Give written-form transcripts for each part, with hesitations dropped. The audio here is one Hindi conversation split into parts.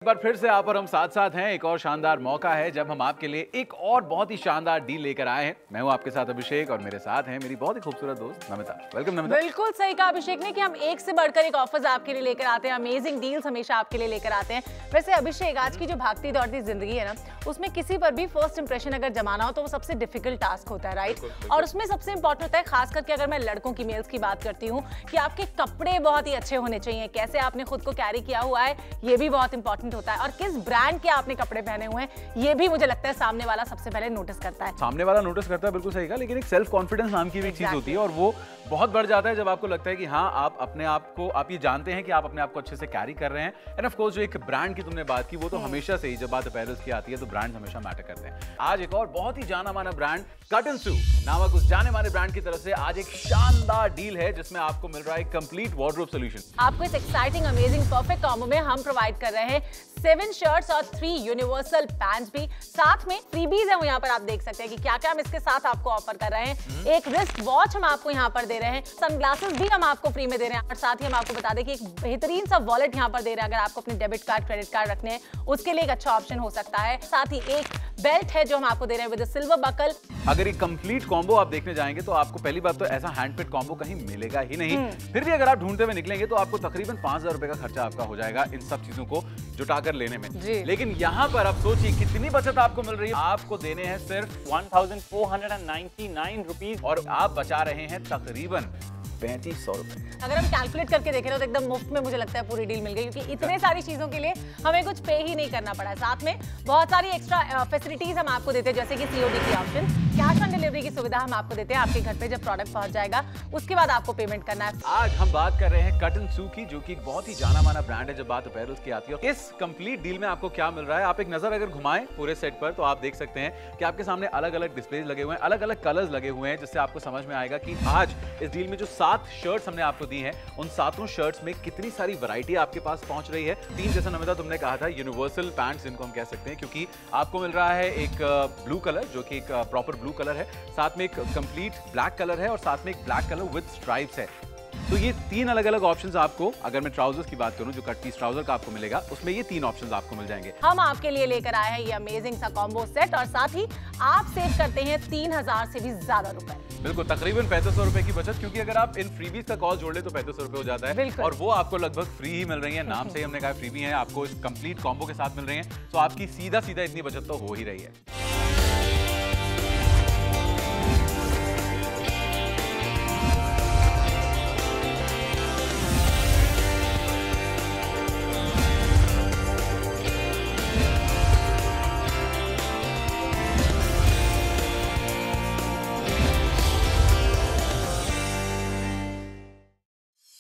एक बार फिर से आप और हम साथ साथ हैं। एक और शानदार मौका है जब हम आपके लिए एक और बहुत ही शानदार डील लेकर आए हैं। मैं हूं आपके साथ अभिषेक और मेरे साथ हैं मेरी बहुत ही खूबसूरत दोस्त नमिता। वेलकम नमिता। बिल्कुल सही कहा अभिषेक ने कि हम एक से बढ़कर एक ऑफर्स आपके लिए लेकर आते हैं, अमेजिंग डील्स हमेशा आपके लिए लेकर आते हैं। वैसे अभिषेक, आज की जो भागती दौड़ती जिंदगी है ना, उसमें किसी पर भी फर्स्ट इंप्रेशन अगर जमाना हो तो वो सबसे डिफिकल्ट टास्क होता है, राइट? और उसमें सबसे इंपॉर्टेंट होता है, खास करके अगर मैं लड़कों की, मेल्स की बात करती हूँ, कि आपके कपड़े बहुत ही अच्छे होने चाहिए, कैसे आपने खुद को कैरी किया हुआ है ये भी बहुत इंपॉर्टेंट होता है, और किस ब्रांड के आपने कपड़े पहने हुए हैं ये भी मुझे लगता है सामने वाला सबसे पहले नोटिस करता है। सामने वाला नोटिस करता है, बिल्कुल सही कहा। लेकिन एक सेल्फ कॉन्फिडेंस नाम की भी एक चीज होती है और वो बहुत बढ़ जाता है जब आपको लगता है कि हाँ, आप अपने आप को, आप ये जानते हैं कि आप अपने आप को अच्छे से कैरी कर रहे हैं। एंड ऑफ कोर्स जो एक ब्रांड की तुमने बात की, वो तो हमेशा से ही जब बात अपैरल्स की आती है तो ब्रांड हमेशा मैटर करते हैं। आज एक और बहुत ही जाना माना ब्रांड कट & सू नामक उस जाने माने ब्रांड की तरफ से आज एक शानदार डील है जिसमें आपको मिल रहा है कंप्लीट वार्डरोब सॉल्यूशन। आपको इस एक्साइटिंग, अमेजिंग, परफेक्ट कॉम्बो में हम प्रोवाइड कर रहे हैं 7 शर्ट्स और 3 यूनिवर्सल पैंट्स भी, साथ में फ्रीबीज है वो यहाँ पर आप देख सकते हैं कि क्या क्या हम इसके साथ आपको ऑफर कर रहे हैं। एक रिस्ट वॉच हम आपको यहाँ पर दे रहे हैं, सनग्लासेस भी हम आपको फ्री में दे रहे हैं, और साथ ही हम आपको बता दें कि एक बेहतरीन सा वॉलेट यहाँ पर दे रहे हैं। अगर आपको अपने डेबिट कार्ड, क्रेडिट कार्ड रखने हैं उसके लिए एक अच्छा ऑप्शन हो सकता है। साथ ही एक बेल्ट है जो हम आपको दे रहे हैं विद सिल्वर बकल। अगर एक कंप्लीट कॉम्बो आप देखने जाएंगे तो आपको पहली बात तो ऐसा हैंडपिक कॉम्बो कहीं मिलेगा ही नहीं। फिर भी अगर आप ढूंढते हुए निकलेंगे तो आपको तकरीबन 5000 रुपए का खर्चा आपका हो जाएगा इन सब चीजों को जुटाकर लेने में। लेकिन यहाँ पर आप सोचिए कितनी बचत आपको मिल रही है। आपको देने हैं सिर्फ 1499 रुपीज और आप बचा रहे हैं तकरीबन 3500 रुपए। अगर हम कैलकुलेट करके देखें तो एकदम मुफ्त में मुझे लगता है पूरी डील मिल गई, क्योंकि इतने सारी चीजों के लिए हमें कुछ पे ही नहीं करना पड़ा है। साथ में बहुत सारी एक्स्ट्रा फैसिलिटीज हम आपको देते हैं, जैसे कि सीओडी की ऑप्शन, कैश ऑन डिलीवरी की सुविधा हम आपको देते हैं। आपके घर पे जब प्रोडक्ट पहुंच जाएगा उसके बाद आपको पेमेंट करना है। आज हम बात कर रहे हैं कट & सू की, जो कि बहुत ही जाना माना ब्रांड है जब बात अपैरल्स की आती है। इस कंप्लीट डील में आपको क्या मिल रहा है, आप एक नजर अगर घुमाएं पूरे सेट पर तो आप देख सकते हैं कि आपके सामने अलग अलग डिस्प्लेज लगे हुए हैं, अलग अलग कलर्स लगे हुए हैं, जिससे आपको समझ में आएगा कि आज इस डील में जो 7 शर्ट्स हमने आपको दी हैं, उन 7 शर्ट्स में कितनी सारी वैरायटी आपके पास पहुंच रही है। 3 जैसा नमिता तुमने कहा था यूनिवर्सल पैंट्स जिनको हम कह सकते हैं, क्योंकि आपको मिल रहा है एक ब्लू कलर जो कि एक प्रॉपर ब्लू कलर है, साथ में एक कंप्लीट ब्लैक कलर है और साथ में एक ब्लैक कलर विद स्ट्राइप्स है। तो ये 3 अलग अलग ऑप्शंस आपको, अगर मैं ट्राउजर्स की बात करूं जो कट पीस ट्राउजर का आपको मिलेगा, उसमें ये 3 ऑप्शंस आपको मिल जाएंगे। हम आपके लिए लेकर आए हैं ये अमेजिंग सा कॉम्बो सेट, और साथ ही आप सेव करते हैं 3000 से भी ज्यादा रुपए। बिल्कुल, तकरीबन 3500 रुपए की बचत, क्योंकि अगर आप इन फ्रीबीज का कॉस्ट जोड़ ले तो 3500 रुपए हो जाता है, और वो आपको लगभग फ्री ही मिल रही है। नाम से ही हमने कहा फ्रीबी है, आपको इस कंप्लीट कॉम्बो के साथ मिल रही है, तो आपकी सीधा सीधा इतनी बचत तो हो ही रही है।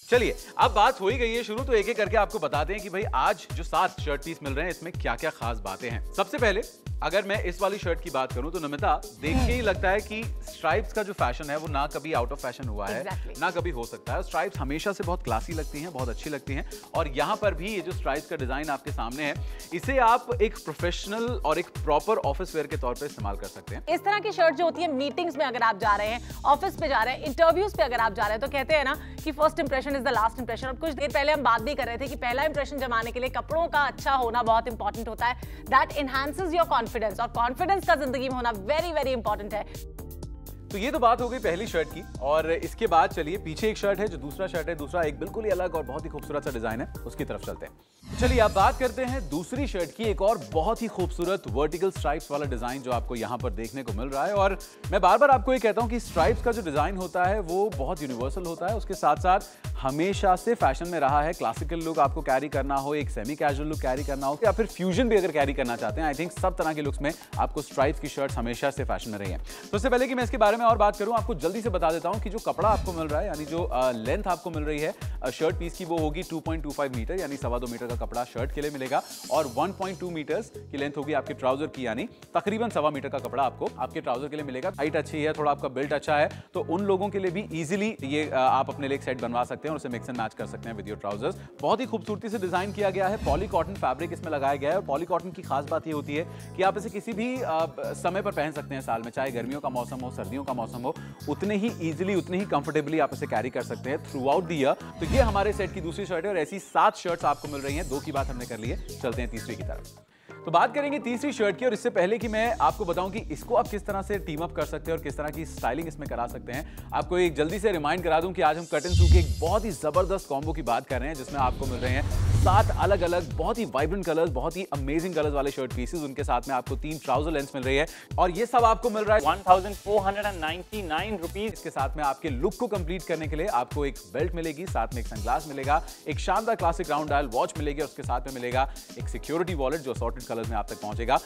चलिए, अब बात हो ही गई है शुरू, तो एक एक करके आपको बता दें कि भाई आज जो 7 शर्ट पीस मिल रहे हैं इसमें क्या क्या खास बातें हैं। सबसे पहले अगर मैं इस वाली शर्ट की बात करूं तो नमिता, देख के ही लगता है कि स्ट्राइप्स का जो फैशन है वो ना कभी आउट ऑफ फैशन हुआ है, ना कभी हो सकता है। स्ट्राइप्स हमेशा से बहुत क्लासी लगती हैं, बहुत अच्छी लगती हैं, और यहाँ पर भी ये जो स्ट्राइप्स का डिजाइन आपके सामने है, इसे आप एक प्रोफेशनल और एक प्रॉपर ऑफिस वेयर के तौर पर इस्तेमाल कर सकते हैं। इस तरह की शर्ट जो होती है, मीटिंग्स में अगर आप जा रहे हैं, ऑफिस पे जा रहे हैं, इंटरव्यूज पे अगर आप जा रहे हैं, तो कहते हैं ना कि first impression is the last impression. और कुछ देर पहले हम बात भी कर रहे थे कि पहला इंप्रेशन जमाने के लिए कपड़ों का अच्छा होना बहुत इंपॉर्टेंट होता है। दैट एनहांसेस योर कॉन्फिडेंस, और कॉन्फिडेंस का जिंदगी में होना वेरी वेरी इंपॉर्टेंट है। तो ये तो बात हो गई पहली शर्ट की, और इसके बाद चलिए पीछे एक शर्ट है जो दूसरा शर्ट है, दूसरा एक बिल्कुल ही अलग और बहुत ही खूबसूरत सा डिजाइन है, उसकी तरफ चलते हैं। चलिए अब बात करते हैं दूसरी शर्ट की, एक और बहुत ही खूबसूरत वर्टिकल स्ट्राइप्स वाला डिजाइन जो आपको यहाँ पर देखने को मिल रहा है। और मैं बार बार आपको ये कहता हूँ कि स्ट्राइप्स का जो डिजाइन होता है वो बहुत यूनिवर्सल होता है, उसके साथ साथ हमेशा से फैशन में रहा है। क्लासिकल लुक आपको कैरी करना हो, एक सेमी कैजुअल लुक कैरी करना हो, या फिर फ्यूजन भी अगर कैरी करना चाहते हैं, आई थिंक सब तरह के लुक्स में आपको स्ट्राइप्स की शर्ट्स हमेशा से फैशन में रही है। तो उससे पहले कि मैं इसके बारे में और बात करूं, आपको जल्दी से बता देता हूं कि जो कपड़ा आपको मिल रहा है, यानी जो लेंथ आपको मिल रही है शर्ट पीस की, वो होगी 2.25 मीटर, यानी 2.25 मीटर का कपड़ा शर्ट के लिए मिलेगा, और 1.2 मीटर्स की लेंथ होगी आपके ट्राउजर की, यानी तकरीबन 1.25 मीटर का कपड़ा आपको आपके ट्राउजर के लिए मिलेगा। हाइट अच्छी है, थोड़ा आपका बिल्ट अच्छा है, तो उन लोगों के लिए भी इजीली ये आप अपने लिए एक सेट बनवा सकते हैं और उसे मिक्स एंड मैच कर सकते हैं विद योर ट्राउजर्स। बहुत ही खूबसूरती से डिजाइन किया गया है, पॉली कॉटन फैब्रिक इसमें लगाया गया है, और पॉली कॉटन की खास बात ये होती है कि आप इसे किसी भी समय पर पहन सकते हैं साल में, चाहे गर्मियों का मौसम हो, सर्दियों का मौसम हो, उतने ही इजीली, उतने ही कंफर्टेबली आप इसे कैरी कर सकते हैं थ्रू आउट द ईयर। तो ये हमारे सेट की दूसरी शर्ट है और ऐसी 7 शर्ट्स आपको मिल रही हैं। 2 की बात हमने कर ली है, चलते हैं तीसरी की तरफ। तो बात करेंगे तीसरी शर्ट की, और इससे पहले कि मैं आपको बताऊं कि इसको आप किस तरह से टीम अप कर सकते हैं और किस तरह की स्टाइलिंग इसमें करा सकते हैं, आपको एक जल्दी से रिमाइंड करा दूं कि आज हम कट एंड सू के एक बहुत ही जबरदस्त कॉम्बो की बात कर रहे हैं, जिसमें आपको मिल रहे हैं 7 अलग अलग बहुत ही वाइब्रेंट कलर्स, बहुत ही अमेजिंग कलर्स वाले शर्ट पीसेस। उनके साथ में आपको 3 ट्राउजर लेंथ मिल रही है और ये सब आपको मिल रहा है 1499 रुपीज। इसके साथ में आपके लुक को कंप्लीट करने के लिए आपको एक बेल्ट मिलेगी, साथ में एक सनग्लास मिलेगा, एक शानदार क्लासिक राउंड डायल वॉच मिलेगी और उसके साथ में मिलेगा एक सिक्योरिटी वॉलेट जो असॉर्टेड कलर्स में आप तक पहुंचेगा।